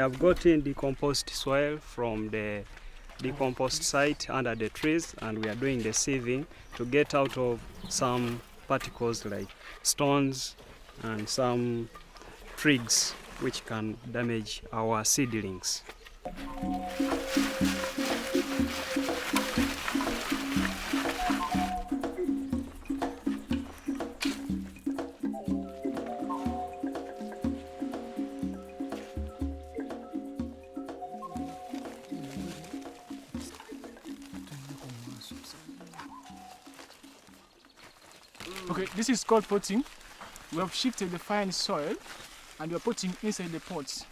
have gotten decomposed soil from the decomposed site under the trees, and we are doing the sieving to get out of some particles like stones and some twigs which can damage our seedlings. Okay, this is called potting. We have shifted the fine soil and we are putting inside the pots.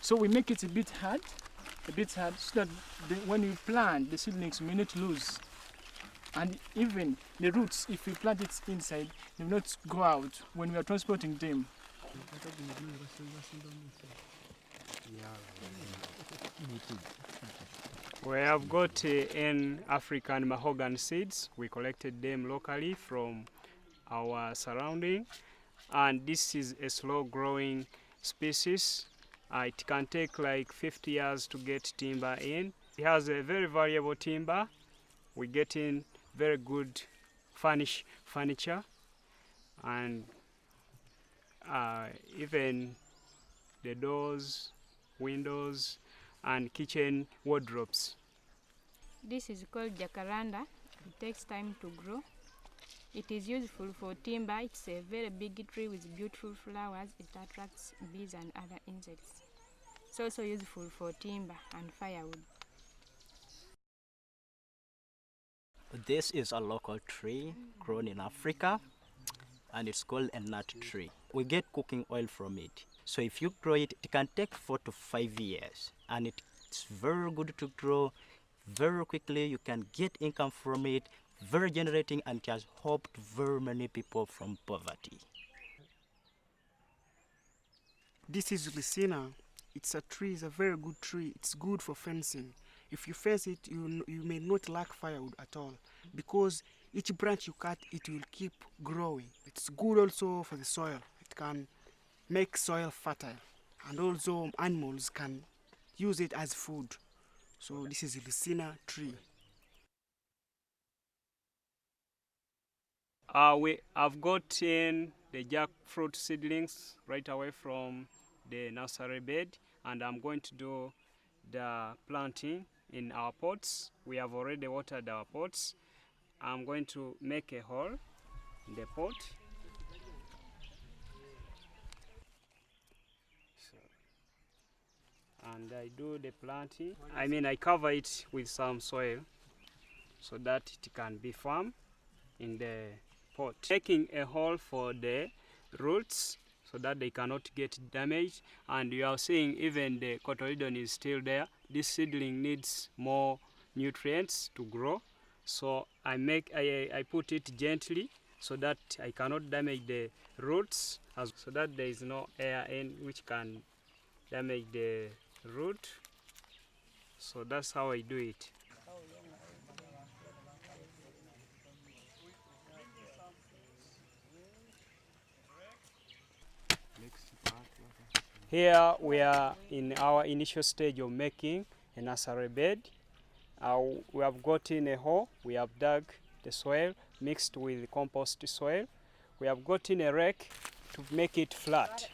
So we make it a bit hard so that when we plant, the seedlings may not lose. And even the roots, if we plant it inside, they will not go out when we are transporting them. We have got in African mahogany seeds. We collected them locally from our surrounding, and this is a slow growing species. It can take like 50 years to get timber in. It has a very valuable timber. We get in very good furniture, and even the doors, windows, and kitchen wardrobes. This is called jacaranda. It takes time to grow. It is useful for timber. It's a very big tree with beautiful flowers. It attracts bees and other insects. It's also useful for timber and firewood. This is a local tree grown in Africa, and it's called a nut tree. We get cooking oil from it. So if you grow it, it can take 4 to 5 years, and it's very good to grow very quickly. You can get income from it, very generating, and it has helped very many people from poverty. This is Lucina. It's a tree, it's a very good tree. It's good for fencing. If you fence it, you may not lack firewood at all, because each branch you cut, it will keep growing. It's good also for the soil. It can make soil fertile, and also animals can use it as food. So this is a Lucina tree. We have got in the jackfruit seedlings right away from the nursery bed, and I'm going to do the planting in our pots. We have already watered our pots. I'm going to make a hole in the pot. And I do the planting. I cover it with some soil so that it can be firm in the pot. Making a hole for the roots so that they cannot get damaged. And you are seeing even the cotyledon is still there. This seedling needs more nutrients to grow. So I put it gently so that I cannot damage the roots, so that there is no air in which can damage the root. So that's how I do it. Here we are in our initial stage of making a nursery bed. We have gotten a hole, we have dug the soil mixed with compost soil. We have gotten a rake to make it flat.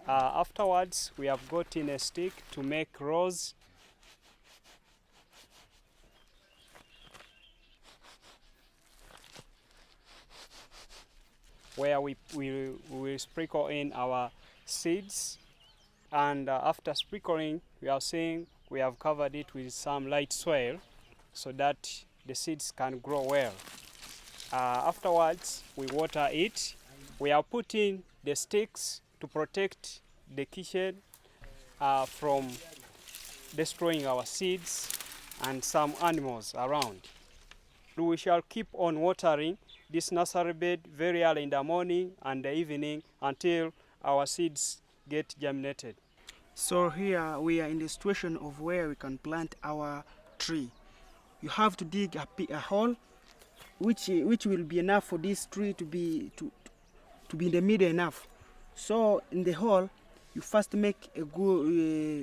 Afterwards, we have gotten a stick to make rows. Where we will sprinkle in our seeds. And after sprinkling, we are seeing we have covered it with some light soil so that the seeds can grow well. Afterwards, we water it. We are putting the sticks to protect the kitchen from destroying our seeds and some animals around. We shall keep on watering this nursery bed very early in the morning and the evening until our seeds get germinated. So here we are in the situation of where we can plant our tree. You have to dig a hole which will be enough for this tree to be in the middle enough. So in the hole you first make a good,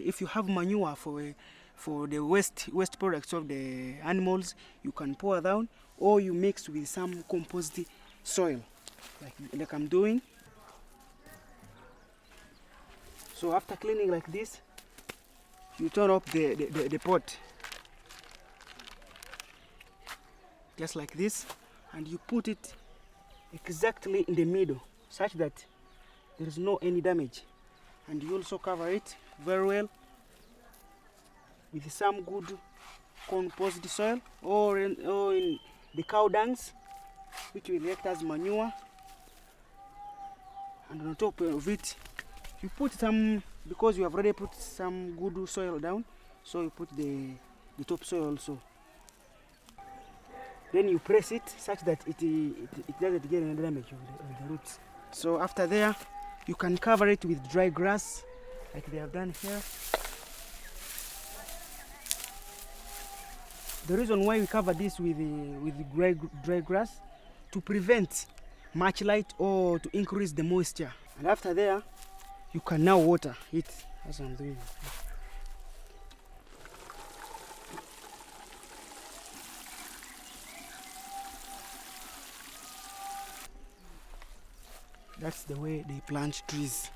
if you have manure for the waste products of the animals, you can pour down, or you mix with some compost soil, like I'm doing. So after cleaning like this, you turn up the pot, just like this, and you put it exactly in the middle, such that there is no any damage. And you also cover it very well with some good compost soil, or in the cow dungs, which will act as manure. And on top of it, you put some, because you have already put some good soil down, so you put the topsoil also. Then you press it such that it doesn't get any damage of the roots. So after there, you can cover it with dry grass, like they have done here. The reason why we cover this with dry grass, to prevent much light or to increase the moisture. And after there, you can now water it, as I'm doing. That's the way they plant trees.